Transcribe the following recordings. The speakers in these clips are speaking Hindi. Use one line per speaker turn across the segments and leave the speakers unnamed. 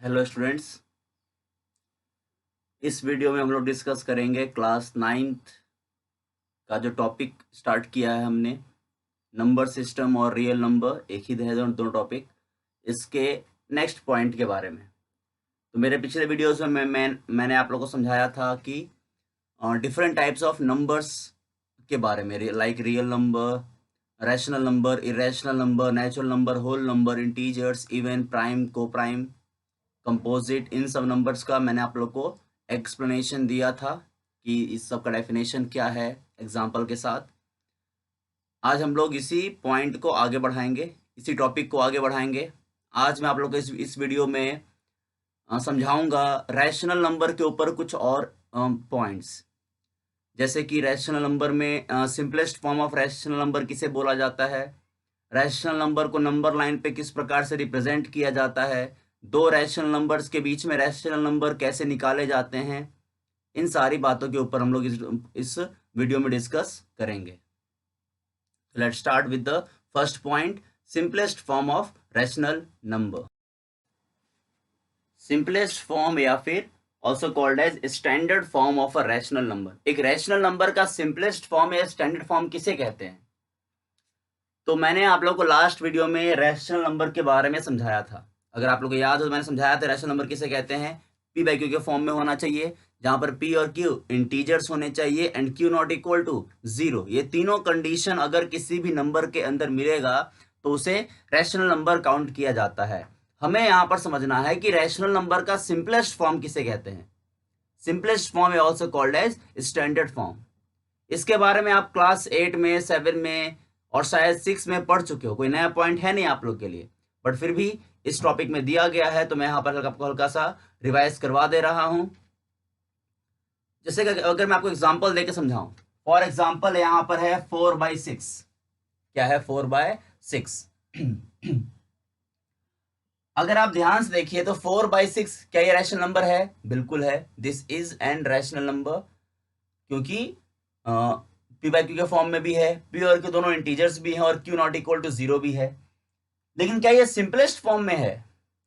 हेलो स्टूडेंट्स, इस वीडियो में हम लोग डिस्कस करेंगे क्लास 9th का जो टॉपिक स्टार्ट किया है हमने, नंबर सिस्टम और रियल नंबर, एक ही है दोनों टॉपिक, इसके नेक्स्ट पॉइंट के बारे में। तो मेरे पिछले वीडियोस में मैंने आप लोगों को समझाया था कि डिफरेंट टाइप्स ऑफ नंबर्स के बारे में, like real number, rational number, irrational number, natural number, whole number, integers, even, prime, coprime, composite, इन सब नंबर्स का मैंने आप लोग को एक्सप्लेनेशन दिया था कि इस सब का डेफिनेशन क्या है एग्जाम्पल के साथ। आज हम लोग इसी पॉइंट को आगे बढ़ाएंगे, इसी टॉपिक को आगे बढ़ाएंगे। आज मैं आप लोग को इस वीडियो में समझाऊंगा रैशनल नंबर के ऊपर कुछ और पॉइंट्स, जैसे कि रैशनल नंबर में simplest form of rational number किसे बोला जाता है, रैशनल नंबर को नंबर लाइन पे किस प्रकार से रिप्रेजेंट किया जाता है, दो रैशनल नंबर्स के बीच में रैशनल नंबर कैसे निकाले जाते हैं, इन सारी बातों के ऊपर हम लोग इस वीडियो में डिस्कस करेंगे। Let's start with the first point, simplest form of rational number. Simplest form या फिर also called as standard form of a rational number. एक रैशनल नंबर का सिंपलेस्ट फॉर्म या स्टैंडर्ड फॉर्म किसे कहते हैं? तो मैंने आप लोग को लास्ट वीडियो में रैशनल नंबर के बारे में समझाया था। अगर आप लोग को याद हो तो मैंने समझाया था रैशनल नंबर किसे कहते हैं। पी बाई क्यू के फॉर्म में होना चाहिए, जहां पर पी और क्यू इंटीजर्स होने चाहिए and q not equal to 0। ये तीनों कंडीशन अगर किसी भी नंबर के अंदर मिलेगा तो उसे रैशनल नंबर काउंट किया जाता है। हमें यहाँ पर समझना है कि रैशनल नंबर का सिंपलेस्ट फॉर्म किसे कहते हैं। Simplest form is also called as standard form. इसके बारे में आप क्लास 8 में, 7 में और शायद 6 में पढ़ चुके हो, कोई नया पॉइंट है नहीं आप लोग के लिए, बट फिर भी इस टॉपिक में दिया गया है तो मैं यहाँ पर आपको हल्का सा रिवाइज करवा दे रहा हूँ। जैसे कि अगर मैं आपको एग्जांपल देके समझाऊं, फॉर एग्जांपल यहाँ पर है 4/6। क्या है 4/6? अगर आप ध्यान से देखिए तो 4/6 क्या ये रैशनल नंबर है? बिल्कुल है, this is an rational number, क्योंकि पी बाई क्यू के फॉर्म में भी है, पी और क्यू दोनों इंटीजर्स भी हैं और क्यू नॉट इक्वल टू 0 भी है। लेकिन क्या ये सिंपलेस्ट फॉर्म में है?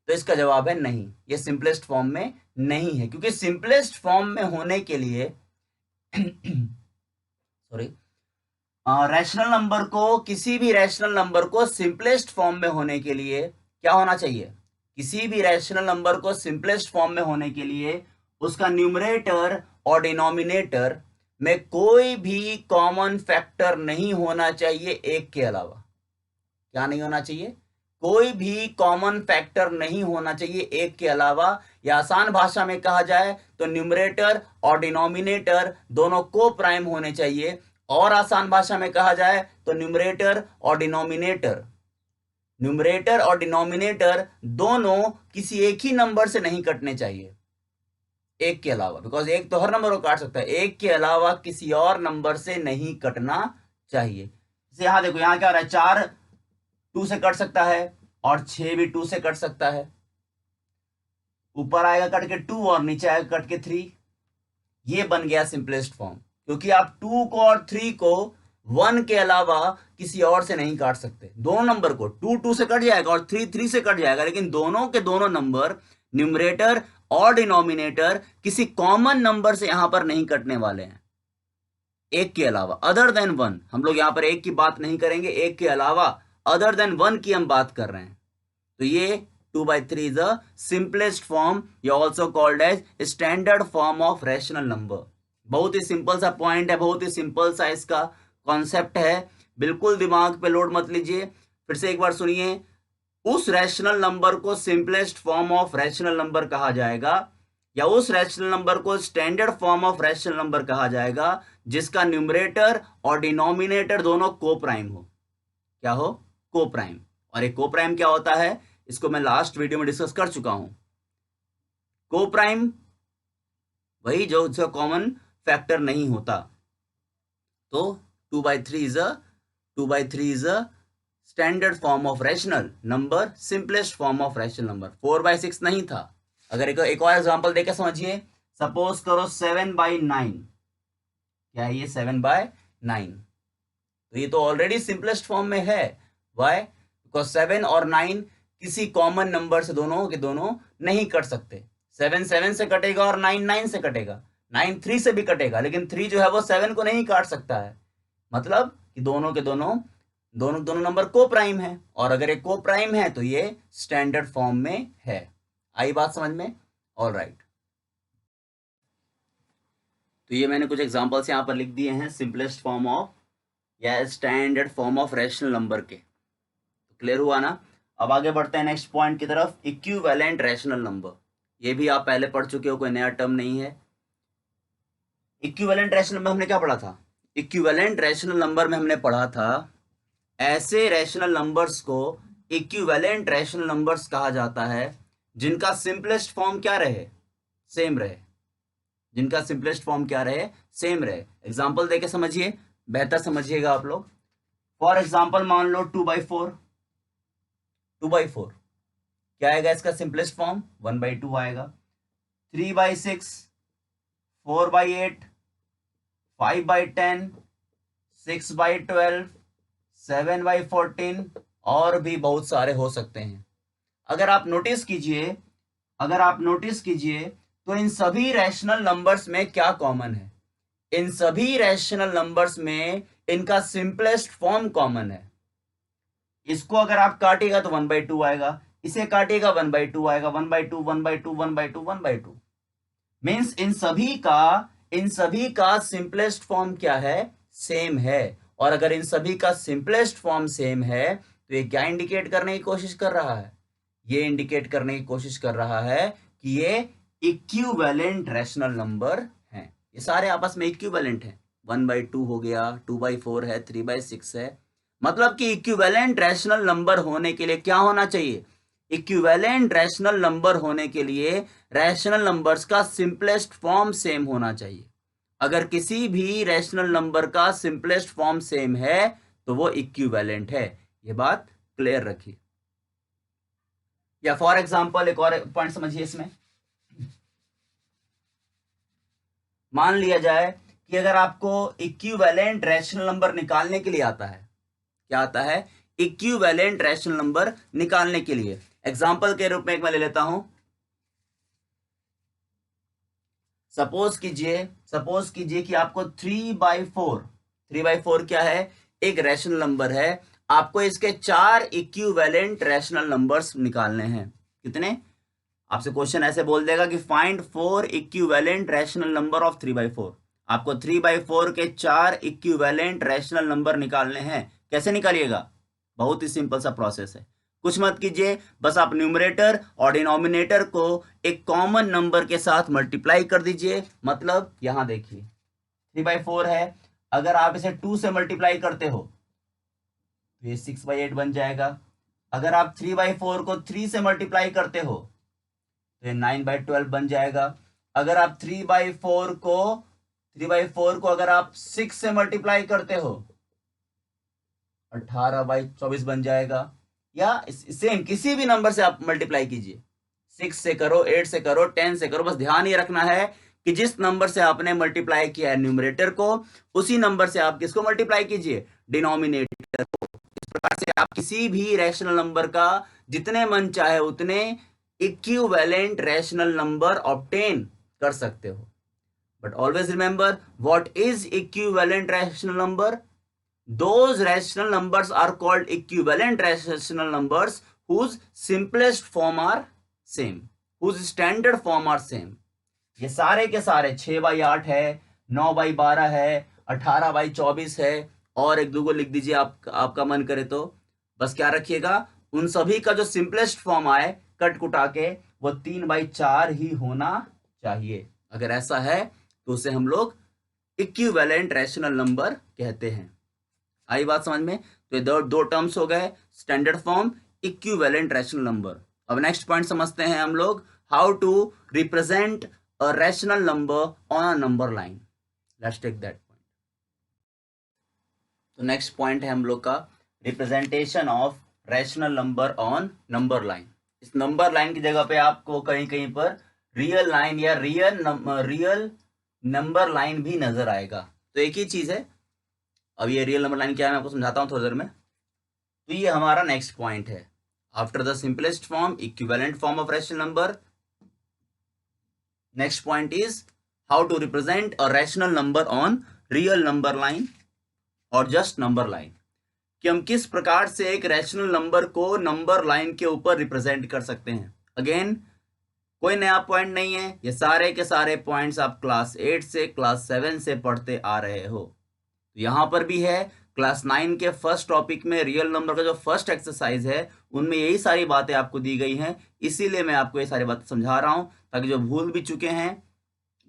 तो इसका जवाब है नहीं, ये सिंपलेस्ट फॉर्म में नहीं है, क्योंकि सिंपलेस्ट फॉर्म में होने के लिए सॉरी, रैशनल नंबर को, किसी भी रैशनल नंबर को सिंपलेस्ट फॉर्म में होने के लिए क्या होना चाहिए? किसी भी रैशनल नंबर को सिंपलेस्ट फॉर्म में होने के लिए उसका न्यूमरेटर और डिनोमिनेटर में कोई भी कॉमन फैक्टर नहीं होना चाहिए एक के अलावा। क्या नहीं होना चाहिए? कोई भी कॉमन फैक्टर नहीं होना चाहिए एक के अलावा, या आसान भाषा में कहा जाए तो न्यूमरेटर और डिनोमिनेटर दोनों को प्राइम होने चाहिए, और आसान भाषा में कहा जाए तो न्यूमरेटर और डिनोमिनेटर दोनों किसी एक ही नंबर से नहीं कटने चाहिए एक के अलावा, बिकॉज एक तो हर नंबर को काट सकता है, एक के अलावा किसी और नंबर से नहीं कटना चाहिए। जैसे यहां देखो, यहां क्या हो रहा है, 4 2 से कट सकता है और 6 भी 2 से कट सकता है। ऊपर आएगा कट के 2 और नीचे आएगा कट के 3। ये बन गया सिंपलेस्ट फॉर्म, क्योंकि आप 2 को और 3 को 1 के अलावा किसी और से नहीं काट सकते। दोनों नंबर को 2 2 से कट जाएगा और 3 3 से कट जाएगा, लेकिन दोनों के दोनों नंबर, न्यूमरेटर और डिनोमिनेटर, किसी कॉमन नंबर से यहां पर नहीं कटने वाले हैं एक के अलावा, अदर देन 1। हम लोग यहां पर एक की बात नहीं करेंगे, एक के अलावा अदर देन 1 की हम बात कर रहे हैं। तो ये 2/3 इज अ सिंपलेस्ट फॉर्म, या also called as standard form of rational number. बहुत ही सिंपल सा पॉइंट है, बहुत ही सिंपल सा इसका कॉन्सेप्ट है, बिल्कुल दिमाग पे लोड मत लीजिए। फिर से एक बार सुनिए, उस रैशनल नंबर को simplest form of rational number कहा जाएगा, या उस रैशनल नंबर को standard form of rational number कहा जाएगा जिसका न्यूमरेटर और डिनोमिनेटर दोनों को प्राइम हो। क्या हो? को प्राइम। और एक को प्राइम क्या होता है, इसको मैं लास्ट वीडियो में डिस्कस कर चुका हूं। को प्राइम वही जो इसका कॉमन फैक्टर नहीं होता। तो 2/3 is a standard form of rational number, simplest form of rational number. 4/6 नहीं था। अगर एक और एग्जांपल देकर समझिए, सपोज करो 7/9। क्या है ये? 7/9। तो ये तो ऑलरेडी सिंपलेस्ट फॉर्म में है। वाई? बिकॉज 7 और 9 किसी कॉमन नंबर से दोनों के दोनों नहीं कट सकते। 7 7 से कटेगा और 9 9 से कटेगा, 9 3 से भी कटेगा, लेकिन 3 जो है वो 7 को नहीं काट सकता है। मतलब कि दोनों के दोनों नंबर को प्राइम है, और अगर एक को प्राइम है तो ये स्टैंडर्ड फॉर्म में है। आई बात समझ में? All right. तो ये मैंने कुछ एग्जांपल्स यहाँ पर लिख दिए हैं सिंपलेस्ट फॉर्म ऑफ या standard form of rational number के। तो क्लियर हुआ ना? अब आगे बढ़ते हैं नेक्स्ट पॉइंट की तरफ, इक्विवेलेंट रैशनल नंबर। ये भी आप पहले पढ़ चुके हो, कोई नया टर्म नहीं है। इक्विवेलेंट रैशनल नंबर हमने क्या पढ़ा था? इक्विवेलेंट रैशनल नंबर में हमने पढ़ा था ऐसे रैशनल नंबर्स को इक्विवेलेंट रैशनल नंबर्स कहा जाता है जिनका सिंपलेस्ट फॉर्म क्या रहे? सेम रहे। जिनका सिंपलेस्ट फॉर्म क्या रहे? सेम रहे। एग्जांपल देके समझिए, बेहतर समझिएगा आप लोग। फॉर एग्जांपल मान लो 2/4। 2/4 क्या आएगा इसका सिंपलेस्ट फॉर्म? 1/2 आएगा। 3/6, 4/8, 5/10, 6/12, 7/14 और भी बहुत सारे हो सकते हैं। अगर आप नोटिस कीजिए तो इन सभी रैशनल नंबर्स में क्या कॉमन है? इन सभी रैशनल नंबर्स में इनका सिंपलेस्ट फॉर्म कॉमन है। इसको अगर आप काटिएगा तो 1/2 आएगा, इसे काटिएगा 1/2 आएगा, 1/2 1/2 1/2 1/2। मीन्स इन सभी का सिंपलेस्ट फॉर्म क्या है? सेम है। और अगर इन सभी का सिंपलेस्ट फॉर्म सेम है तो ये क्या इंडिकेट करने की कोशिश कर रहा है? ये इंडिकेट करने की कोशिश कर रहा है कि ये इक्विवेलेंट रैशनल नंबर हैं। ये सारे आपस में इक्विवेलेंट हैं। 1/2 हो गया, 2/4 है, 3/6 है। मतलब कि इक्विवेलेंट रैशनल नंबर होने के लिए क्या होना चाहिए? इक्विवेलेंट रैशनल नंबर होने के लिए रैशनल नंबर्स का सिंपलेस्ट फॉर्म सेम होना चाहिए। अगर किसी भी रैशनल नंबर का सिंपलेस्ट फॉर्म सेम है तो वो इक्विवेलेंट है। ये बात क्लियर रखिए। या फॉर एग्जांपल एक और पॉइंट समझिए इसमें। मान लिया जाए कि अगर आपको इक्विवेलेंट रैशनल नंबर निकालने के लिए आता है, क्या आता है? इक्विवेलेंट रैशनल नंबर निकालने के लिए एग्जांपल के रूप में एक मैं ले लेता हूं। सपोज कीजिए कि आपको 3/4 क्या है? एक रैशनल नंबर है। आपको इसके 4 इक्विवेलेंट रैशनल नंबर्स निकालने हैं। कितने? आपसे क्वेश्चन ऐसे बोल देगा कि find 4 equivalent rational number of 3/4। आपको 3/4 के 4 इक्विवेलेंट रैशनल नंबर निकालने हैं। कैसे निकालिएगा? बहुत ही सिंपल सा प्रोसेस है। कुछ मत कीजिए, बस आप न्यूमरेटर और डिनोमिनेटर को एक कॉमन नंबर के साथ मल्टीप्लाई कर दीजिए। मतलब यहां देखिए 3/4 है, अगर आप इसे 2 से मल्टीप्लाई करते हो तो ये 6/8 बन जाएगा। अगर आप 3/4 को 3 से मल्टीप्लाई करते हो तो ये 9/12 बन जाएगा। अगर आप 3/4 को अगर आप 6 से मल्टीप्लाई करते हो 18/24 बन जाएगा। या सेम किसी भी नंबर से आप मल्टीप्लाई कीजिए, 6 से करो, 8 से करो, 10 से करो। बस ध्यान ये रखना है कि जिस नंबर से आपने मल्टीप्लाई किया है न्यूमरेटर को, उसी नंबर से आप किसको मल्टीप्लाई कीजिए? डिनोमिनेटर को। इस प्रकार से आप किसी भी रैशनल नंबर का जितने मन चाहे उतने इक्विवेलेंट रैशनल नंबर ऑब्टेन कर सकते हो। But always remember, what is equivalent rational number? Those rational numbers are called equivalent rational numbers whose simplest form are same, whose standard form are same. ये सारे के सारे 6/8 है, 9/12 है, 18/24 है, और एक दो को लिख दीजिए आपका मन करे तो। बस क्या रखिएगा, उन सभी का जो सिंपलेस्ट फॉर्म आए कट कुटा के वो 3/4 ही होना चाहिए। अगर ऐसा है तो उसे हम लोग इक्विवेलेंट रैशनल नंबर कहते हैं। आई बात समझ में? तो ये दो टर्म्स हो गए, standard form, equivalent rational number. अब नेक्स्ट पॉइंट समझते हैं हम लोग, how to represent a rational number on a number line. Let's take that point. तो नेक्स्ट पॉइंट है हम लोग का representation of rational number on number line. इस नंबर लाइन की जगह पे आपको कहीं कहीं पर रियल लाइन या रियल नंबर लाइन भी नजर आएगा। तो एक ही चीज है। अब ये रियल नंबर लाइन क्या है मैं आपको समझाता हूँ थोड़ी देर में। तो ये हमारा नेक्स्ट पॉइंट है। after the simplest form, equivalent form of rational number. Next point is how to represent a rational number on real number line or just number line, कि हम किस प्रकार से एक रैशनल नंबर को नंबर लाइन के ऊपर रिप्रेजेंट कर सकते हैं। अगेन कोई नया पॉइंट नहीं है, ये सारे के सारे पॉइंट्स आप क्लास 8 से क्लास 7 से पढ़ते आ रहे हो। तो यहाँ पर भी है क्लास 9 के फर्स्ट टॉपिक में रियल नंबर का जो फर्स्ट एक्सरसाइज है उनमें यही सारी बातें आपको दी गई हैं, इसीलिए मैं आपको ये सारी बातें समझा रहा हूँ ताकि जो भूल भी चुके हैं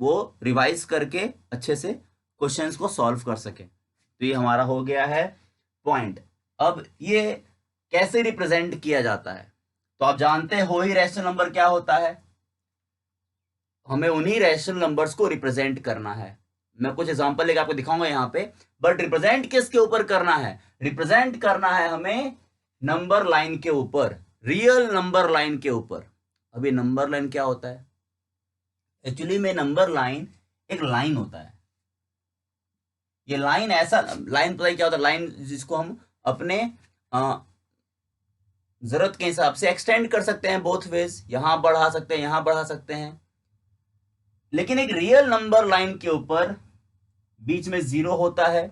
वो रिवाइज करके अच्छे से क्वेश्चंस को सॉल्व कर सके। तो ये हमारा हो गया है पॉइंट। अब ये कैसे रिप्रेजेंट किया जाता है, तो आप जानते हो ही रैशनल नंबर क्या होता है, हमें उन्हीं रैशनल नंबर्स को रिप्रेजेंट करना है। मैं कुछ एग्जांपल लेकर आपको दिखाऊंगा यहाँ पे, बट रिप्रेजेंट किसके ऊपर करना है, रिप्रेजेंट करना है हमें नंबर लाइन के ऊपर, रियल नंबर लाइन के ऊपर। अभी नंबर लाइन क्या होता है, एक्चुअली में नंबर लाइन एक लाइन होता है। ये लाइन ऐसा लाइन पता है क्या होता है, लाइन जिसको हम अपने जरूरत के हिसाब से एक्सटेंड कर सकते हैं बोथ वेज, यहां बढ़ा सकते हैं यहां बढ़ा सकते हैं। लेकिन एक रियल नंबर लाइन के ऊपर बीच में जीरो होता है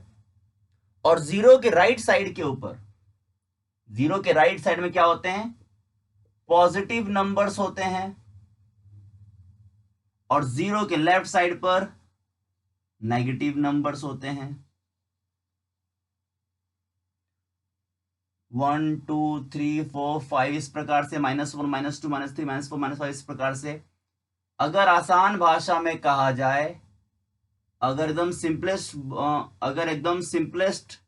और जीरो के राइट साइड के ऊपर, जीरो के राइट साइड में क्या होते हैं, पॉजिटिव नंबर्स होते हैं और जीरो के लेफ्ट साइड पर नेगेटिव नंबर्स होते हैं। 1 2 3 4 5 इस प्रकार से, -1 -2 -3 -4 -5 इस प्रकार से। अगर आसान भाषा में कहा जाए, अगर एकदम सिंपलेस्ट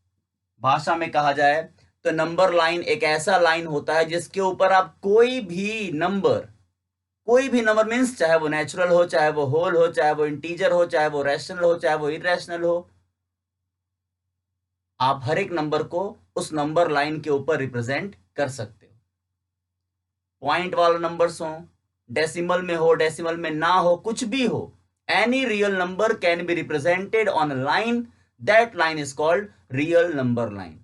भाषा में कहा जाए तो नंबर लाइन एक ऐसा लाइन होता है जिसके ऊपर आप कोई भी नंबर मीन्स चाहे वो नेचुरल हो, चाहे वो होल हो, चाहे वो इंटीजर हो, चाहे वो रैशनल हो, चाहे वो इरेशनल हो, आप हर एक नंबर को उस नंबर लाइन के ऊपर रिप्रेजेंट कर सकते हो। पॉइंट वाला नंबर्स हो, डेसिमल में हो, डेसिमल में ना हो, कुछ भी हो, any real number can be represented on a line, that line is called real number line.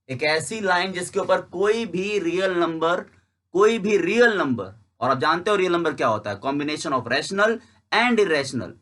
एक ऐसी लाइन जिसके ऊपर कोई भी रियल नंबर, और आप जानते हो रियल नंबर क्या होता है, combination of rational and irrational.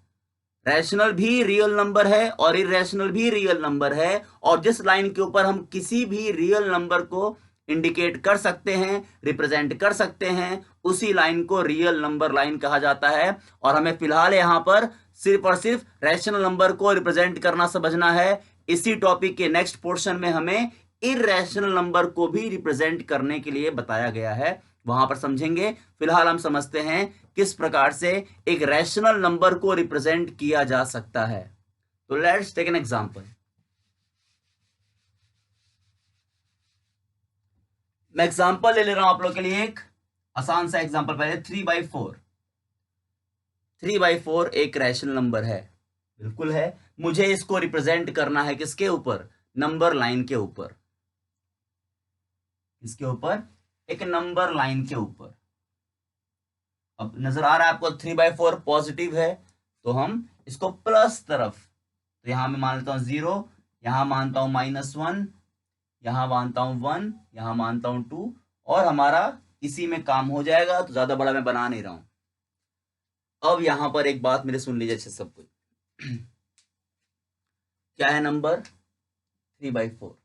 Rational भी रियल नंबर है और इरेशनल भी रियल नंबर है, और जिस लाइन के ऊपर हम किसी भी रियल नंबर को इंडिकेट कर सकते हैं, रिप्रेजेंट कर सकते हैं, उसी लाइन को रियल नंबर लाइन कहा जाता है। और हमें फिलहाल यहां पर सिर्फ और सिर्फ रैशनल नंबर को रिप्रेजेंट करना समझना है। इसी टॉपिक के नेक्स्ट पोर्शन में हमें इरेशनल नंबर को भी रिप्रेजेंट करने के लिए बताया गया है, वहां पर समझेंगे। फिलहाल हम समझते हैं किस प्रकार से एक रैशनल नंबर को रिप्रेजेंट किया जा सकता है। तो लेट्स टेक एन एग्जांपल। मैं एग्जांपल ले ले रहा हूं आप लोग के लिए, एक आसान सा एग्जांपल। पहले 3/4। 3/4 एक रैशनल नंबर है, बिल्कुल है। मुझे इसको रिप्रेजेंट करना है किसके ऊपर, नंबर लाइन के ऊपर। इसके ऊपर एक नंबर लाइन के ऊपर। अब नजर आ रहा है आपको 3/4 पॉजिटिव है, तो हम इसको प्लस तरफ, तो यहां मैं मान लेता हूं 0, यहां मानता हूं -1, यहां मानता हूं 1, यहां मानता हूं 2, और हमारा इसी में काम हो जाएगा। तो ज्यादा बड़ा मैं बना नहीं रहा हूं। अब यहां पर एक बात मेरे सुन लीजिए अच्छे सब कुछ। क्या है नंबर 3/4।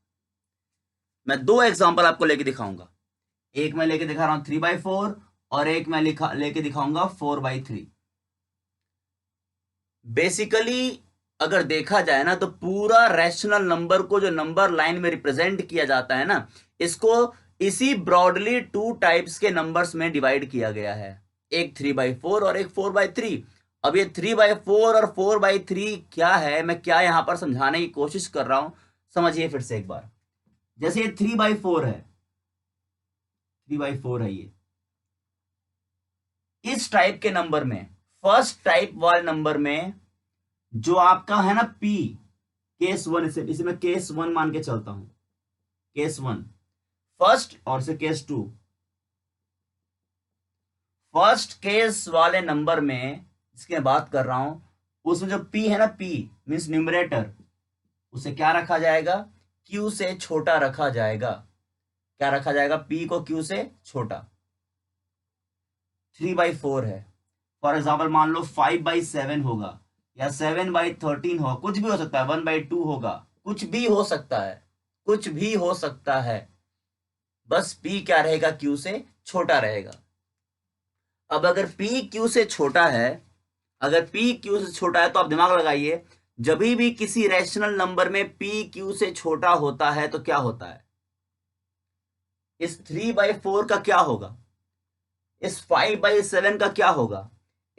मैं दो एग्जांपल आपको लेके दिखाऊंगा। एक मैं लेके दिखा रहा हूं 3/4 और एक मैं लेके दिखाऊंगा 4/3। बेसिकली अगर देखा जाए ना, तो पूरा रैशनल नंबर को जो नंबर लाइन में रिप्रेजेंट किया जाता है ना, इसको इसी ब्रॉडली 2 टाइप्स के नंबर्स में डिवाइड किया गया है, एक 3/4 और एक 4/3। अब ये 3/4 और 4/3 क्या है, मैं क्या यहां पर समझाने की कोशिश कर रहा हूं, समझिए फिर से एक बार। जैसे ये 3/4 है, 3/4 है ये। इस टाइप के नंबर में, फर्स्ट टाइप वाले नंबर में जो आपका है ना P, केस 1, इसे मैं केस 1 मान के चलता हूं, केस 1 फर्स्ट, और इसे केस 2। फर्स्ट केस वाले नंबर में जिसकी मैं बात कर रहा हूं, उसमें जो P है ना, P मीन्स न्यूमरेटर, उसे क्या रखा जाएगा, Q से छोटा रखा जाएगा। क्या रखा जाएगा, p को q से छोटा। 3/4 है, फॉर एग्जाम्पल मान लो 5/7 होगा या 7/13 होगा, कुछ भी हो सकता है, 1/2 होगा, कुछ भी हो सकता है, कुछ भी हो सकता है, बस p क्या रहेगा, q से छोटा रहेगा। अब अगर p q से छोटा है, अगर p q से छोटा है तो आप दिमाग लगाइए, जब भी किसी रैशनल नंबर में p q से छोटा होता है तो क्या होता है, इस 3/4 का क्या होगा, इस 5/7 का क्या होगा,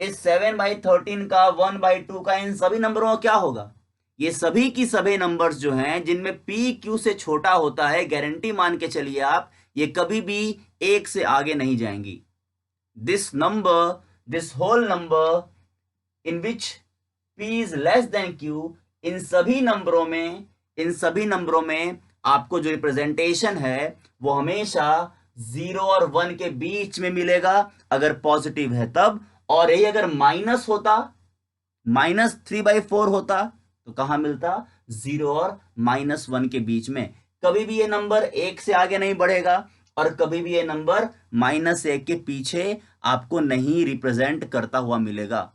इस 7/13 का, 1/2 का, इन सभी नंबरों का क्या होगा, ये सभी की सभी नंबर्स जो हैं जिनमें p q से छोटा होता है, गारंटी मान के चलिए आप, ये कभी भी एक से आगे नहीं जाएंगी। This number, this whole number in which p is less than q, इन सभी नंबरों में, इन सभी नंबरों में आपको जो रिप्रेजेंटेशन है वो हमेशा 0 और 1 के बीच में मिलेगा अगर पॉजिटिव है तब, और यही अगर माइनस होता, -3/4 होता तो कहां मिलता, 0 और -1 के बीच में। कभी भी ये नंबर एक से आगे नहीं बढ़ेगा और कभी भी ये नंबर -1 के पीछे आपको नहीं रिप्रेजेंट करता हुआ मिलेगा।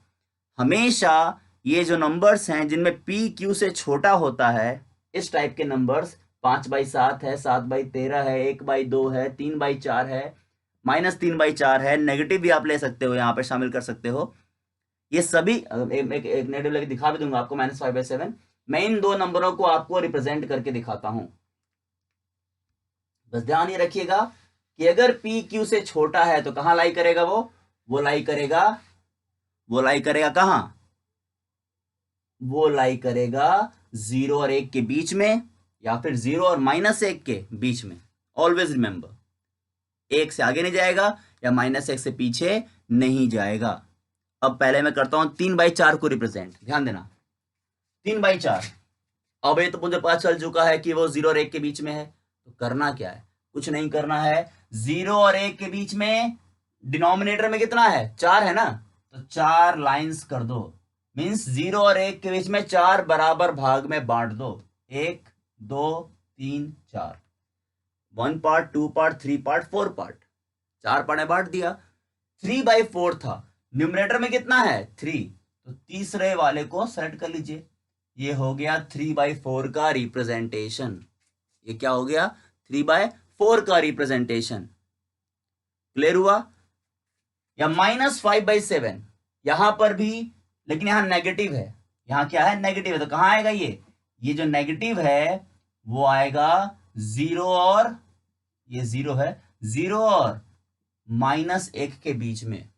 हमेशा ये जो नंबर्स हैं जिनमें p q से छोटा होता है, इस टाइप के नंबर्स, 5/7 है, 7/13 है, 1/2 है, 3/4 है, -3/4 है, नेगेटिव भी आप ले सकते हो, यहां पे शामिल कर सकते हो, ये सभी एक नेगेटिव लेके दिखा भी दूंगा आपको, -5/7। मैं इन दो नंबरों को आपको रिप्रेजेंट करके दिखाता हूं, बस ध्यान ये रखिएगा कि अगर p q से छोटा है तो कहां लाई करेगा, वो लाई करेगा, वो लाई करेगा कहां, वो लाई करेगा 0 और 1 के बीच में, या फिर 0 और -1 के बीच में। ऑलवेज रिमेंबर, 1 से आगे नहीं जाएगा या -1 से पीछे नहीं जाएगा। अब पहले मैं करता हूं 3/4 को रिप्रेजेंट, ध्यान देना, 3/4। अब ये तो मुझे पता चल चुका है कि वो 0 और 1 के बीच में है, तो करना क्या है, कुछ नहीं करना है, 0 और 1 के बीच में डिनोमिनेटर में कितना है, 4 है ना, तो 4 लाइंस कर दो, मीन्स 0 और 1 के बीच में 4 बराबर भाग में बांट दो, 1 2 3 4, 1 part, 2 part, 3 part, 4 part, 4 part में बांट दिया। 3/4 था, न्यूमरेटर में कितना है, 3, तो तीसरे वाले को सेलेक्ट कर लीजिए, ये हो गया 3/4 का रिप्रेजेंटेशन, ये क्या हो गया, 3/4 का रिप्रेजेंटेशन। क्लियर हुआ। या -5/7, यहां पर भी, लेकिन यहां नेगेटिव है, यहां क्या है, नेगेटिव है, तो कहां आएगा ये जो नेगेटिव है वो आएगा 0 और, ये 0 है, 0 और -1 के बीच में,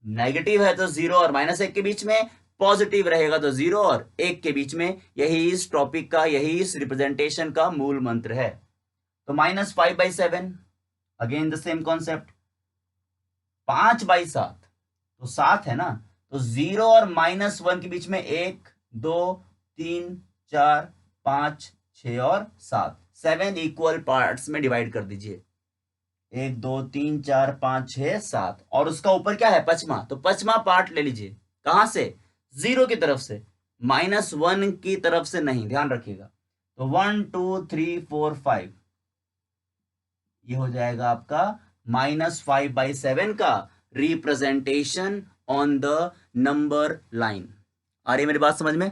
नेगेटिव है तो 0 और -1 के बीच में, पॉजिटिव रहेगा तो 0 और 1 के बीच में। यही इस टॉपिक का, यही इस रिप्रेजेंटेशन का मूल मंत्र है। तो -5/7, अगेन द सेम कॉन्सेप्ट, 5/7 तो 7 है ना, तो 0 और -1 के बीच में 1 2 3 4 5 6 और 7, 7 इक्वल पार्ट्स में डिवाइड कर दीजिए, 1 2 3 4 5 6 7, और उसका ऊपर क्या है, पचमा, तो पचमा पार्ट ले लीजिए, कहां से, 0 की तरफ से, -1 की तरफ से नहीं, ध्यान रखिएगा। तो 1 2 3 4 5, ये हो जाएगा आपका -5/7 का representation on the number line. आ रही है मेरी बात समझ में।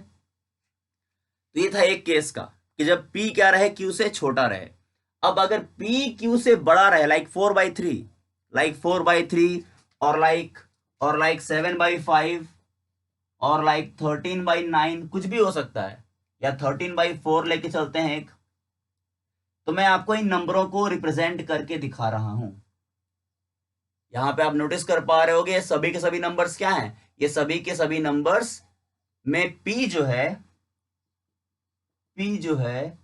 तो ये था एक केस का कि जब p क्या रहे, q से छोटा रहे। अब अगर p q से बड़ा रहे, लाइक 4/3, लाइक 4/3, और लाइक 7/5, और लाइक 13/9, कुछ भी हो सकता है, या 13/4 लेके चलते हैं एक, तो मैं आपको इन नंबरों को रिप्रेजेंट करके दिखा रहा हूं। यहां पे आप नोटिस कर पा रहे होगे, सभी के सभी नंबर्स क्या हैं, ये सभी के सभी नंबर्स में p जो है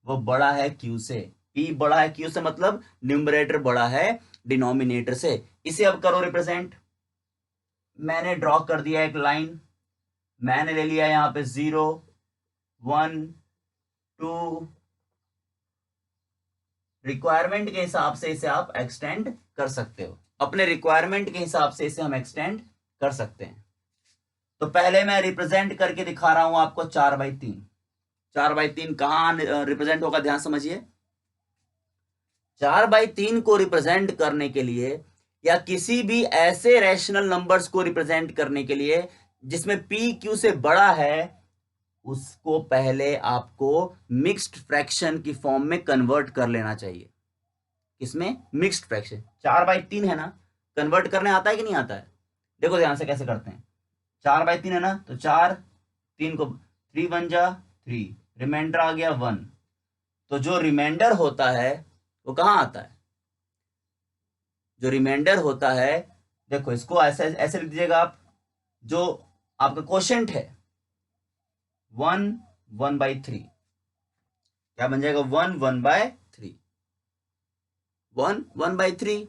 वो बड़ा है q से, p बड़ा है q से, मतलब न्यूमरेटर बड़ा है डिनोमिनेटर से। इसे अब करो रिप्रेजेंट, मैंने ड्रॉ कर दिया एक लाइन, मैंने ले लिया यहां पे 0 1 2, रिक्वायरमेंट के हिसाब से इसे आप एक्सटेंड कर सकते हो, अपने रिक्वायरमेंट के हिसाब से इसे हम एक्सटेंड कर सकते हैं। तो पहले मैं रिप्रेजेंट करके दिखा रहा हूं आपको 4/3। 4/3 कहां रिप्रेजेंट होगा, ध्यान समझिए, 4/3 को रिप्रेजेंट करने के लिए या किसी भी ऐसे रैशनल नंबर्स को रिप्रेजेंट करने के लिए जिसमें पी क्यू से बड़ा है, उसको पहले आपको मिक्स्ड फ्रैक्शन की फॉर्म में कन्वर्ट कर लेना चाहिए। किसमें? Mixed fraction. 4/3 है ना, कन्वर्ट करने आता है कि नहीं आता है? देखो ध्यान से कैसे करते हैं। 4/3 है ना, तो 4 3 को 3 1 जा 3, रिमाइंडर आ गया 1। तो जो रिमाइंडर होता है वो कहाँ आता है? जो रिमाइंडर होता है, देखो इसको ऐसे ऐसे लिख दीजिएगा आप, जो आपका क्वोशिएंट है 1 1/3, क्या बन जाएगा? 1 1/3। 1 1/3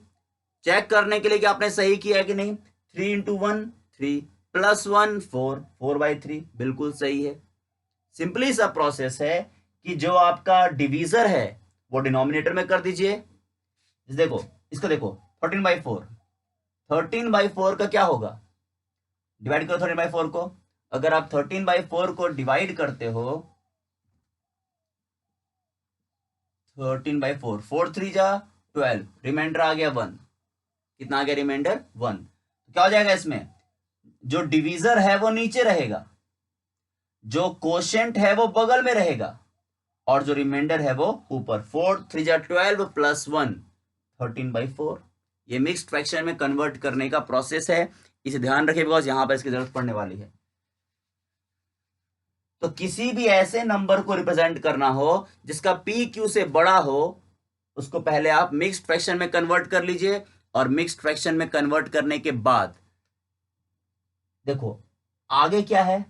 चेक करने के लिए कि आपने सही किया है कि नहीं। 3 × 1 3 + 1 4 4/3, बिल्कुल सही है। सिंपली सा प्रोसेस है कि जो आपका डिवीजर है वो डिनोमिनेटर में कर दीजिए। देखो इसको देखो, 13/4, 13/4 का क्या होगा? डिवाइड करो 13/4 को। अगर आप 13/4 को डिवाइड करते हो, 13/4, 4 3 जा 12, रिमाइंडर आ गया 1। कितना आ गया रिमाइंडर? 1। तो क्या हो जाएगा इसमें? जो डिवीजर है वो नीचे रहेगा, जो कोशेंट है वो बगल में रहेगा, और जो रिमाइंडर है वो ऊपर। 4 3 जा 12 + 1 13/4। ये मिक्स्ड फ्रैक्शन में कन्वर्ट करने का प्रोसेस है, इसे ध्यान रखिए बिकॉज यहां पर इसकी जरूरत पड़ने वाली है। तो किसी भी ऐसे नंबर को रिप्रेजेंट करना हो जिसका पी क्यू से बड़ा हो, उसको पहले आप मिक्स्ड फ्रैक्शन में कन्वर्ट कर लीजिए, और मिक्स्ड फ्रैक्शन में कन्वर्ट करने के बाद देखो आगे क्या है।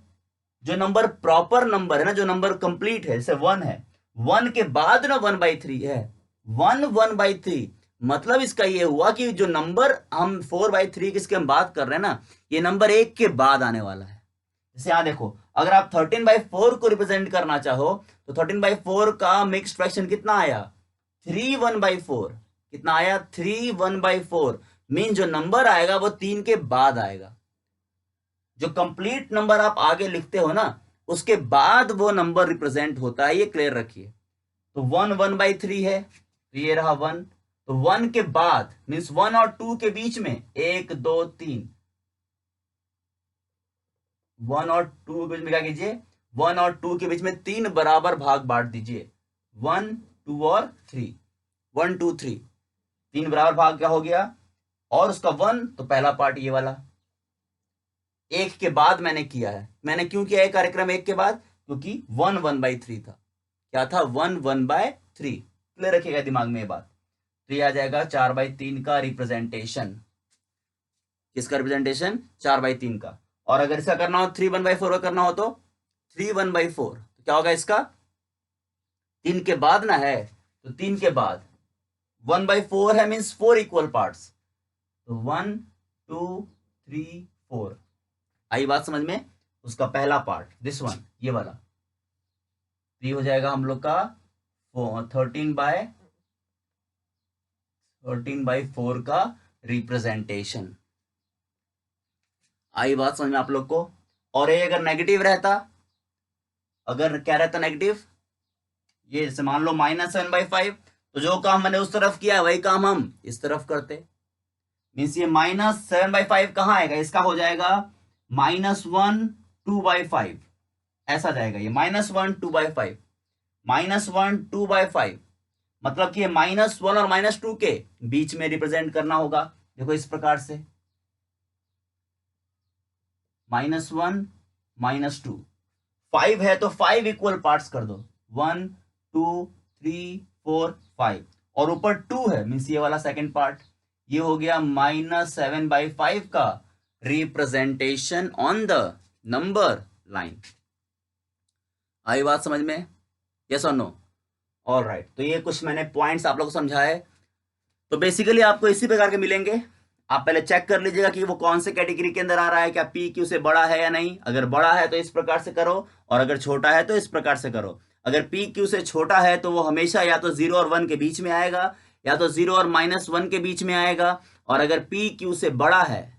जो नंबर प्रॉपर नंबर है ना, जो नंबर कंप्लीट है, जैसे 1 है, 1 के बाद ना 1/3 है, 1 1/3, मतलब इसका ये हुआ कि जो नंबर हम 4/3 किसके हम बात कर रहे हैं ना, ये नंबर 1 के बाद आने वाला है। जैसे यहां देखो, अगर आप 13/4 को रिप्रेजेंट करना चाहो तो 13/4 का मिक्स्ड फ्रैक्शन कितना आया? 3 1/4। कितना आया? 3 1/4। मीन जो नंबर आएगा वो 3 के बाद आएगा। जो कंप्लीट नंबर आप आगे लिखते हो ना, उसके बाद वो नंबर रिप्रेजेंट होता है, ये क्लियर रखिए। तो 1 1/3 है, तो ये रहा 1। तो 1 के बाद मीन्स 1 और 2 के बीच में 1 2 3, 1 और 2 के बीच में क्या कीजिए? 1 और 2 के बीच में 3 बराबर भाग बांट दीजिए। 1 2 और 3, 1 2 3, 3 बराबर भाग क्या हो गया? और उसका 1, तो पहला पार्ट ये वाला। एक के बाद मैंने किया है। मैंने क्यों किया है कार्यक्रम एक के बाद? क्योंकि 1 1/3 था। क्या था? 1 1/3। क्लियर रखिएगा दिमाग में ये बात। तो ये आ जाएगा 4/3 का रिप्रेजेंटेशन। किसका रिप्रेजेंटेशन? 4/3 का। और अगर इसका करना हो 3 1/4 का करना हो तो 3 1/4, तो क्या होगा इसका? 3 के बाद ना है, तो 3 के बाद 1/4 है, मीन्स 4 इक्वल पार्ट्स। तो 1 2 3 4। आई बात समझ में? उसका पहला पार्ट दिस वन, ये वाला, तो ये हो जाएगा हम लोग का 13/4 का रिप्रेजेंटेशन। आई बात समझ में आप लोग को? और ये अगर नेगेटिव रहता, अगर क्या रहता नेगेटिव, ये जैसे मान लो -7/5, तो जो काम मैंने उस तरफ किया वही काम हम इस तरफ करते। मीन्स ये -7/5 कहाँ आएगा? इसका हो जाएगा -1 2/5, ऐसा जाएगा ये -1 2/5, -1 2/5, मतलब कि ये -1 और -2 के बीच में रिप्रेजेंट करना होगा। देखो इस प्रकार से -1 -2, 5 है तो 5 इक्वल पार्ट्स कर दो, 1 2 3 4 5, और ऊपर 2 है मीन्स ये वाला सेकेंड पार्ट। ये हो गया -7/5 का representation on the number line. आई बात समझ में? यस और नो? All right. तो ये कुछ मैंने पॉइंट्स आप लोगों को समझाए। तो बेसिकली आपको इसी प्रकार के मिलेंगे। आप पहले चेक कर लीजिएगा कि वो कौन से कैटेगरी के अंदर आ रहा है, क्या पी क्यू से बड़ा है या नहीं। अगर बड़ा है तो इस प्रकार से करो, और अगर छोटा है तो इस प्रकार से करो। अगर पी क्यू से छोटा है तो वो हमेशा या तो 0 और 1 के बीच में आएगा, या तो 0 और -1 के बीच में आएगा। और अगर पी क्यू से बड़ा है,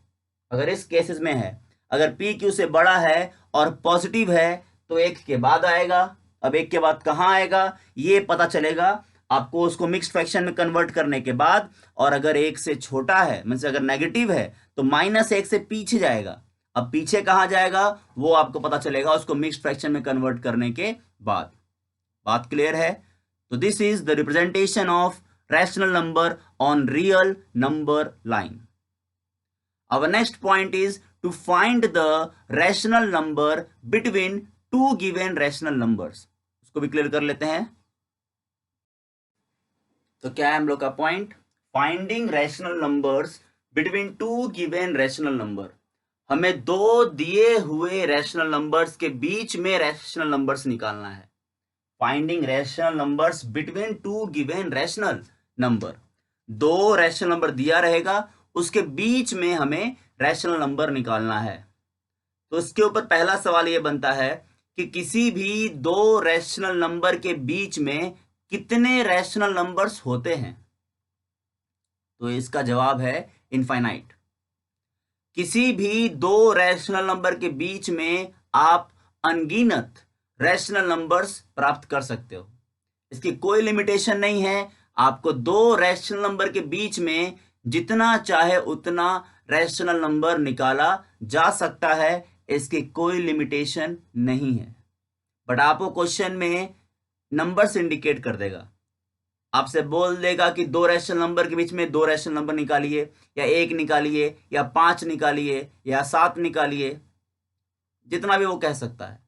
अगर इस केसेस में है, अगर पी क्यू से बड़ा है और पॉजिटिव है तो 1 के बाद आएगा। अब 1 के बाद कहाँ आएगा ये पता चलेगा आपको उसको मिक्स्ड फ्रैक्शन में कन्वर्ट करने के बाद, और अगर 1 से छोटा है मींस अगर नेगेटिव है तो -1 से पीछे जाएगा। अब पीछे कहां जाएगा वो आपको पता चलेगा उसको मिक्स्ड फ्रैक्शन में कन्वर्ट करने के बाद। बात क्लियर है? तो this is the representation of rational number on real number line. Our next point is to find the rational number between two given rational numbers. उसको भी क्लियर कर लेते हैं। तो क्या है हम लोग का point? Finding rational numbers between two given rational number. हमें दो दिए हुए रैशनल नंबर्स के बीच में रैशनल नंबर्स निकालना है। Finding rational numbers between two given rational number. दो रैशनल नंबर दिया रहेगा, उसके बीच में हमें रैशनल नंबर निकालना है। तो इसके ऊपर पहला सवाल यह बनता है कि किसी भी दो रैशनल नंबर के बीच में कितने रैशनल नंबर्स होते हैं? तो इसका जवाब है इनफाइनाइट। किसी भी दो रैशनल नंबर के बीच में आप अनगिनत रैशनल नंबर्स प्राप्त कर सकते हो। इसकी कोई लिमिटेशन नहीं है। आपको दो रैशनल नंबर के बीच में जितना चाहे उतना रैशनल नंबर निकाला जा सकता है, इसकी कोई लिमिटेशन नहीं है। बट आपको क्वेश्चन में नंबर्स इंडिकेट कर देगा, आपसे बोल देगा कि दो रैशनल नंबर के बीच में दो रैशनल नंबर निकालिए, या 1 निकालिए, या 5 निकालिए, या 7 निकालिए, जितना भी वो कह सकता है।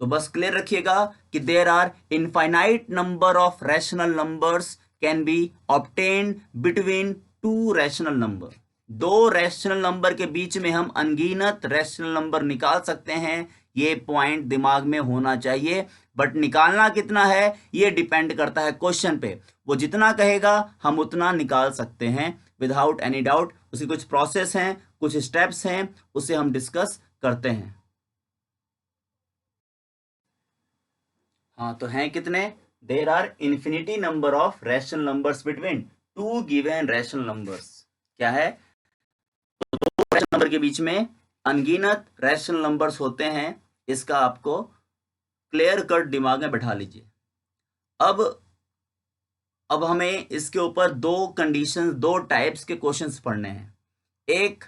तो बस क्लियर रखिएगा कि there are infinite number of rational numbers can be obtained between two rational number. दो रैशनल नंबर के बीच में हम अनगिनत रैशनल नंबर निकाल सकते हैं, ये पॉइंट दिमाग में होना चाहिए। बट निकालना कितना है ये डिपेंड करता है क्वेश्चन पे। वो जितना कहेगा हम उतना निकाल सकते हैं विदाउट एनी डाउट। उसकी कुछ प्रोसेस हैं, कुछ स्टेप्स हैं, उसे हम डिस्कस करते हैं। हाँ, तो हैं कितने? There are infinity number of rational numbers between two given rational numbers. क्या है? तो दो रैशनल नंबर के बीच में अनगिनत रैशनल नंबर्स होते हैं। इसका आपको क्लियर कट दिमाग में बैठा लीजिए। अब हमें इसके ऊपर दो कंडीशंस, दो टाइप्स के क्वेश्चंस पढ़ने हैं। एक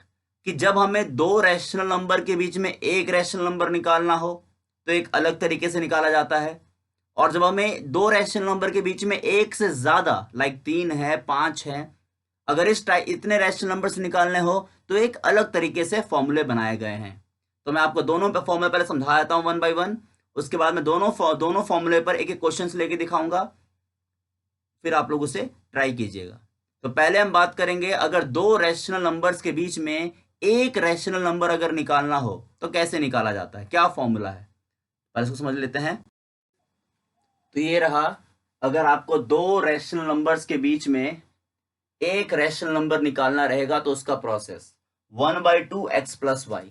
कि जब हमें दो रैशनल नंबर के बीच में एक रैशनल नंबर निकालना हो तो एक अलग तरीके से निकाला जाता है, और जब हमें दो रैशनल नंबर के बीच में एक से ज्यादा लाइक 3 है, 5 है, अगर इतने रैशनल नंबर से निकालने हो तो एक अलग तरीके से फॉर्मूले बनाए गए हैं। तो मैं आपको दोनों फॉर्मूले पहले समझा देता हूं वन बाय वन, उसके बाद मैं दोनों फॉर्मूले पर एक एक क्वेश्चन लेके दिखाऊंगा, फिर आप लोग उसे ट्राई कीजिएगा। तो पहले हम बात करेंगे अगर दो रैशनल नंबर्स के बीच में एक रैशनल नंबर अगर निकालना हो तो कैसे निकाला जाता है, क्या फॉर्मूला है, पहले इसको समझ लेते हैं। तो ये रहा, अगर आपको दो रैशनल नंबर्स के बीच में एक रैशनल नंबर निकालना रहेगा तो उसका प्रोसेस 1/2x + y।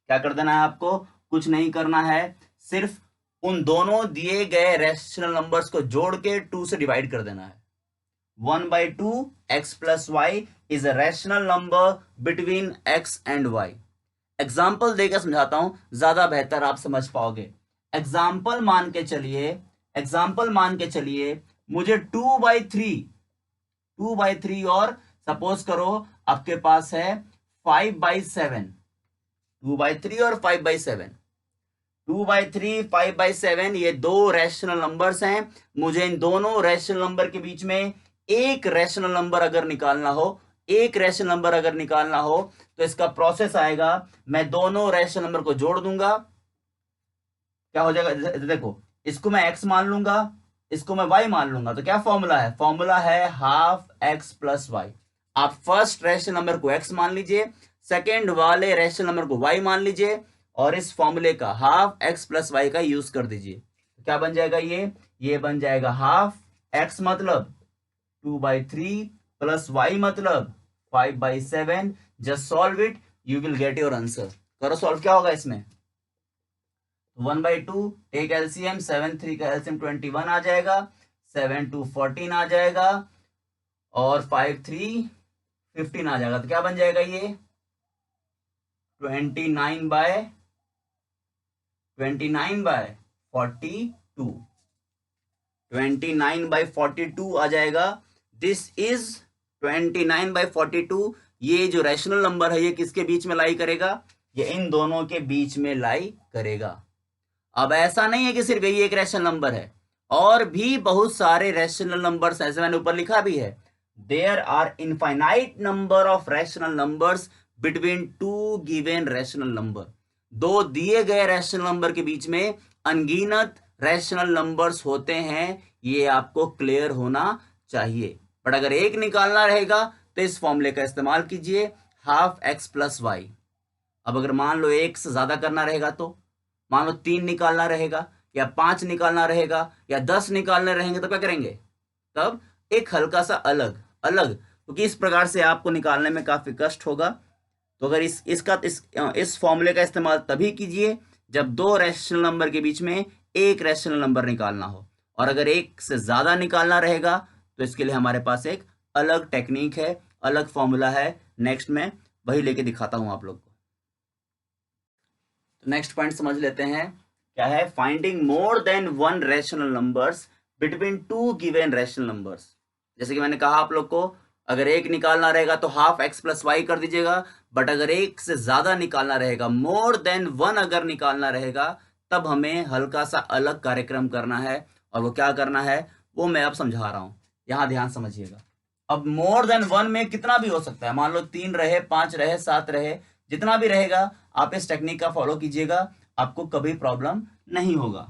क्या कर देना है आपको? कुछ नहीं करना है, सिर्फ उन दोनों दिए गए रैशनल नंबर्स को जोड़ के 2 से डिवाइड कर देना है। 1/2x + y is a rational number between x and y। Example देकर समझाता हूं, ज्यादा बेहतर आप समझ पाओगे। एग्जाम्पल मान के चलिए मुझे 2/3 और सपोज करो आपके पास है 5/7। 2/3 और 5/7, 2/3 5/7 ये दो रैशनल नंबर्स हैं। मुझे इन दोनों रैशनल नंबर के बीच में एक रैशनल नंबर अगर निकालना हो तो इसका प्रोसेस आएगा, मैं दोनों रैशनल नंबर को जोड़ दूंगा। क्या हो जाएगा? देखो, इसको मैं x मान लूंगा, इसको मैं y मान लूंगा, तो क्या फॉर्मूला है? फॉर्मूला है ½ x + y। आप फर्स्ट रैशनल नंबर को x मान लीजिए, सेकेंड वाले रैशनल नंबर को y मान लीजिए, और इस फॉर्मूले का ½ x + y का यूज कर दीजिए। क्या बन जाएगा? ये बन जाएगा ½ x मतलब 2/3 + y मतलब 5/7। Just solve it, you will get your answer. करो सॉल्व, क्या होगा इसमें? 1/2 टेक एलसीएम, 7 3 का एलसीएम 21 आ जाएगा, 7 2 14 आ जाएगा, और 5 3 15 आ जाएगा। तो क्या बन जाएगा? ये 29/42। 29/42 आ जाएगा। This is 29/42। ये जो रैशनल नंबर है ये किसके बीच में लाई करेगा? ये इन दोनों के बीच में लाई करेगा। अब ऐसा नहीं है कि सिर्फ यही एक रैशनल नंबर है, और भी बहुत सारे रैशनल नंबर्स, ऐसे मैंने ऊपर लिखा भी है, there are infinite number of rational numbers between two given rational number. दो दिए गए रैशनल नंबर के बीच में अनगिनत रैशनल नंबर्स होते हैं, ये आपको क्लियर होना चाहिए। बट अगर एक निकालना रहेगा तो इस फॉर्मूले का इस्तेमाल कीजिए, हाफ एक्स प्लस वाई। अब अगर मान लो एक से ज्यादा करना रहेगा, तो मान लो 3 निकालना रहेगा या 5 निकालना रहेगा या 10 निकालने रहेंगे, तो क्या करेंगे? तब एक हल्का सा अलग अलग, क्योंकि इस प्रकार से आपको निकालने में काफी कष्ट होगा। तो अगर इस फॉर्मूले का इस्तेमाल तभी कीजिए जब दो रैशनल नंबर के बीच में एक रैशनल नंबर निकालना हो, और अगर एक से ज्यादा निकालना रहेगा तो इसके लिए हमारे पास एक अलग टेक्निक है, अलग फॉर्मूला है। नेक्स्ट में वही लेके दिखाता हूं आप लोग को। तो नेक्स्ट पॉइंट समझ लेते हैं, क्या है? Finding more than one rational numbers between two given rational numbers. जैसे कि मैंने कहा आप लोग को, अगर एक निकालना रहेगा तो हाफ एक्स प्लस वाई कर दीजिएगा, बट अगर एक से ज्यादा निकालना रहेगा, मोर देन वन अगर निकालना रहेगा, तब हमें हल्का सा अलग कार्यक्रम करना है। और वो क्या करना है वो मैं अब समझा रहा हूं, यहां ध्यान समझिएगा। अब मोर देन वन में कितना भी हो सकता है, मान लो 3 रहे, 5 रहे, 7 रहे, जितना भी रहेगा आप इस टेक्निक का फॉलो कीजिएगा, आपको कभी प्रॉब्लम नहीं होगा।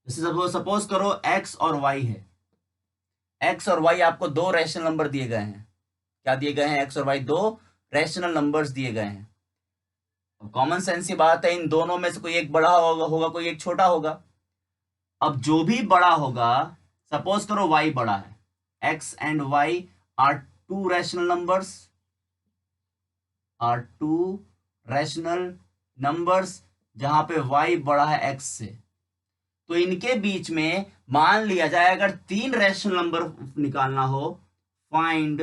जैसे सपोज करो x और y है, x और y आपको दो रैशनल नंबर दिए गए हैं। क्या दिए गए हैं? x और y दो रैशनल नंबर्स दिए गए हैं। कॉमन सेंस की बात है, इन दोनों में से कोई एक बड़ा होगा कोई एक छोटा होगा। अब जो भी बड़ा होगा, सपोज करो y बड़ा है, x and y are two rational numbers, are two rational numbers, जहां पे y बड़ा है x से। तो इनके बीच में मान लिया जाए अगर 3 रैशनल नंबर निकालना हो, find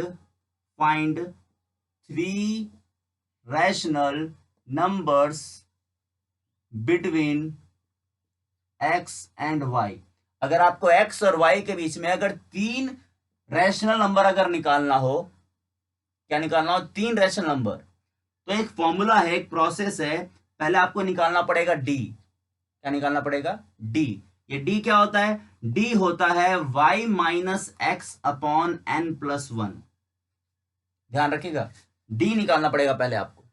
3 rational numbers between x and y। अगर आपको x और y के बीच में अगर 3 रैशनल नंबर अगर निकालना हो, क्या निकालना हो? 3 रैशनल नंबर। तो एक फॉर्मूला है, एक प्रोसेस है, पहले आपको निकालना पड़ेगा d। क्या निकालना पड़ेगा? d। ये d क्या होता है? d होता है y minus x upon n plus 1। ध्यान रखिएगा, d निकालना पड़ेगा पहले आपको।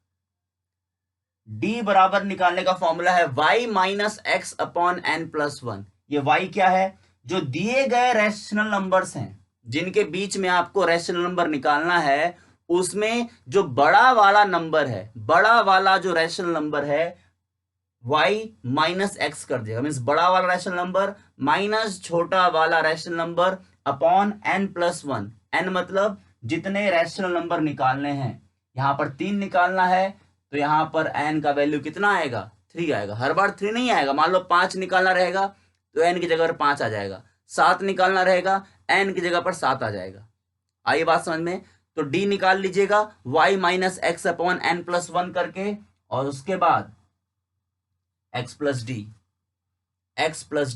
d बराबर निकालने का फॉर्मूला है y minus x upon n plus 1। ये y क्या है? जो दिए गए रैशनल नंबर्स हैं, जिनके बीच में आपको रैशनल नंबर निकालना है, उसमें जो बड़ा वाला नंबर है, बड़ा वाला जो रैशनल नंबर है, y माइनस एक्स कर दिएगा। मीन्स बड़ा वाला रैशनल नंबर माइनस छोटा वाला rational number upon n plus 1। n मतलब जितने रैशनल नंबर निकालने हैं, यहां पर 3 निकालना है, तो यहां पर n का वैल्यू कितना आएगा? 3 आएगा। हर बार 3 नहीं आएगा, मान लो 5 निकालना रहेगा तो n की जगह पर 5 आ जाएगा, 7 निकालना रहेगा n की जगह पर 7 आ जाएगा। आइए बात समझ में। तो d निकाल लीजिएगा y minus x upon n plus 1 करके, और उसके बाद x प्लस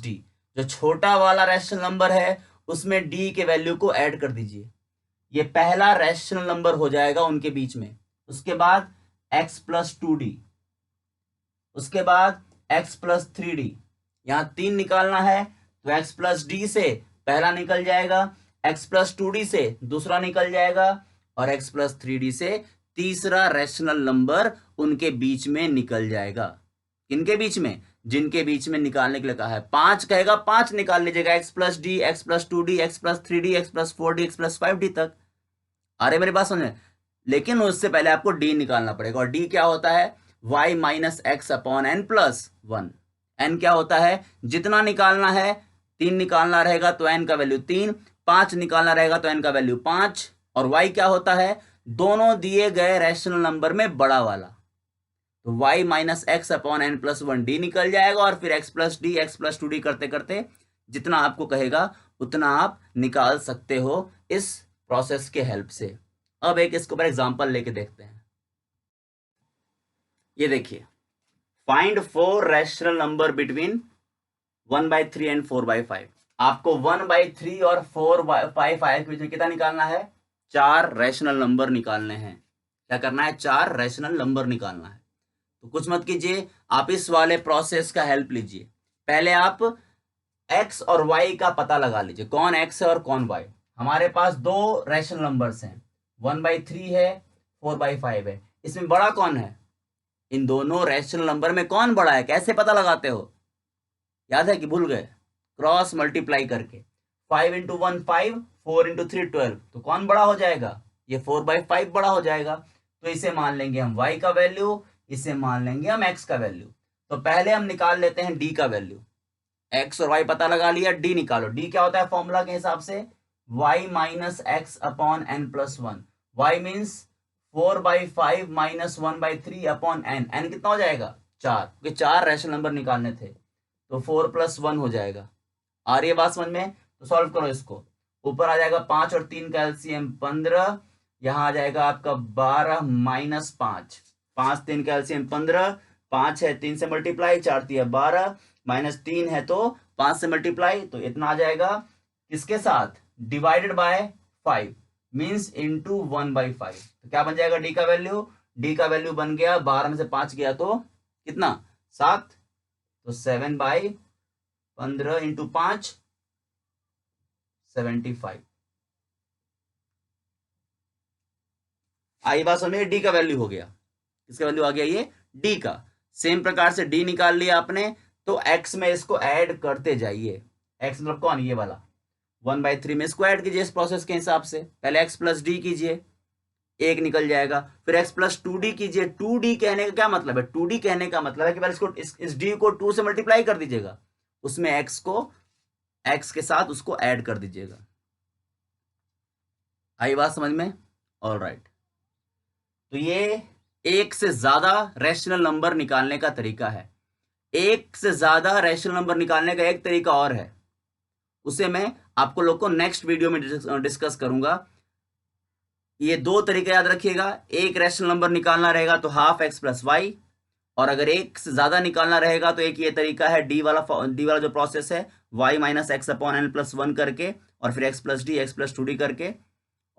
डी। जो छोटा वाला रैशनल नंबर है उसमें d के वैल्यू को ऐड कर दीजिए, ये पहला रैशनल नंबर हो जाएगा उनके बीच में। उसके बाद x प्लस 2d, उसके बाद x प्लस 3d। यहां 3 निकालना है तो x प्लस डी से पहला निकल जाएगा, x प्लस 2d से दूसरा निकल जाएगा, और x प्लस 3d से तीसरा रैशनल नंबर उनके बीच में निकल जाएगा। इनके बीच में, जिनके बीच में निकालने के लिए कहा है, 5 कहेगा 5 निकाल लीजिएगा, x plus d, x plus 2d, x plus 3d, x plus 4d, x plus 5d तक। अरे मेरी बात समझे, लेकिन उससे पहले आपको d निकालना पड़ेगा, और d क्या होता है? y minus x upon n plus 1। n क्या होता है? जितना निकालना है, 3 निकालना रहेगा तो n का वैल्यू 3, 5 निकालना रहेगा तो n का वैल्यू 5, और y क्या होता है? दोनों दिए गए रैशनल नंबर में बड़ा वाला। तो y minus x upon n plus 1 d निकल जाएगा, और फिर x plus d, x plus 2d करते करते जितना आपको कहेगा उतना आप निकाल सकते हो इस प्रोसेस के हेल्प से। अब एक इसके ऊपर एग्जांपल लेके देखते हैं। ये देखिए, find 4 rational number between 1/3 and 4/5। आपको 1/3 और 4/5 के बीच में कितना निकालना है? 4 रैशनल नंबर निकालने हैं। क्या करना है? 4 रैशनल नंबर निकालना है। तो कुछ मत कीजिए, आप इस वाले प्रोसेस का हेल्प लीजिए। पहले आप x और y का पता लगा लीजिए, कौन x है और कौन y। हमारे पास दो रैशनल नंबर्स हैं, 1/3 है, 4/5 है। इसमें बड़ा कौन है? इन दोनों रैशनल नंबर में कौन बड़ा है? कैसे पता लगाते हो? याद है कि भूल गए? क्रॉस मल्टीप्लाई करके। 5 इंटू 1 5, 4 इंटू 3 12। तो कौन बड़ा हो जाएगा? ये 4/5 बड़ा हो जाएगा। तो इसे मान लेंगे हम y का वैल्यू, इसे मान लेंगे हम x का वैल्यू। तो पहले हम निकाल लेते हैं d का वैल्यू। x और y पता लगा लिया, d निकालो। d क्या होता है फॉर्मूला के हिसाब से? y minus x upon n plus 1। y means 4/5 minus 1/3 upon n। n कितना हो जाएगा? 4, क्योंकि 4 रैशनल नंबर निकालने थे। तो 4 + 1 हो जाएगा। आ रही है बात समझ में? तो सॉल्व करो इसको। ऊपर आ जाएगा 5 और 3 का एलसीएम 15, यहाँ आ जाएगा आपका 12 माइनस 5। 5 3 का एलसीएम 15, 5 है 3 से मल्टीप्लाई, 4 3 12, माइनस 3 है तो 5 से मल्टीप्लाई, तो इतना आ जाएगा। किसके साथ? Divided by 5 means into 1/5। तो क्या बन जाएगा डी का वैल्यू? डी का वैल्यू बन गया 12 में से 5 गया तो कितना? 7। तो 7/15 इंटू 5 75। आई बात समझ में? डी का वैल्यू हो गया। किसका वैल्यू आ गया? ये डी का। सेम प्रकार से डी निकाल लिया आपने, तो एक्स में इसको ऐड करते जाइए। एक्स मतलब कौन? ये वाला 1/3 में इसको ऐड कीजिए इस प्रोसेस के हिसाब से। पहले एक्स प्लस डी कीजिए, एक निकल जाएगा। फिर x प्लस 2d कीजिए। 2d कहने का क्या मतलब है? 2d कहने का मतलब है कि पहले इसको इस d को 2 से मल्टीप्लाई कर दीजिएगा, उसमें x को x के साथ उसको ऐड कर दीजिएगा। आई बात समझ में? All right. तो ये एक से ज्यादा रैशनल नंबर निकालने का तरीका है। एक से ज्यादा रैशनल नंबर निकालने का एक तरीका और है, उसे मैं आपको लोग को नेक्स्ट वीडियो में डिस्कस करूंगा। ये दो तरीके याद रखिएगा। एक रैशनल नंबर निकालना रहेगा तो हाफ x प्लस वाई, और अगर एक से ज्यादा निकालना रहेगा तो एक ये तरीका है डी वाला जो प्रोसेस है, y minus x upon n plus 1 करके, और फिर x plus d, x plus 2d करके।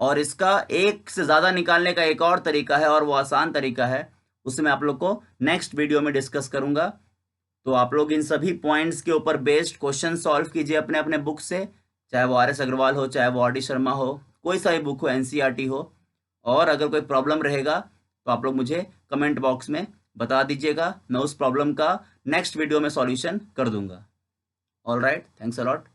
और इसका एक से ज्यादा निकालने का एक और तरीका है, और वो आसान तरीका है, उसे मैं आप लोग को नेक्स्ट वीडियो में डिस्कस करूंगा। तो आप लोग इन सभी पॉइंट्स के ऊपर बेस्ड क्वेश्चन सॉल्व कीजिए अपने अपने बुक से, चाहे वो RS अग्रवाल हो, चाहे वो RD शर्मा हो, कोई सा भी बुक हो, NCERT हो। और अगर कोई प्रॉब्लम रहेगा तो आप लोग मुझे कमेंट बॉक्स में बता दीजिएगा, मैं उस प्रॉब्लम का नेक्स्ट वीडियो में सॉल्यूशन कर दूंगा। All right, thanks a lot.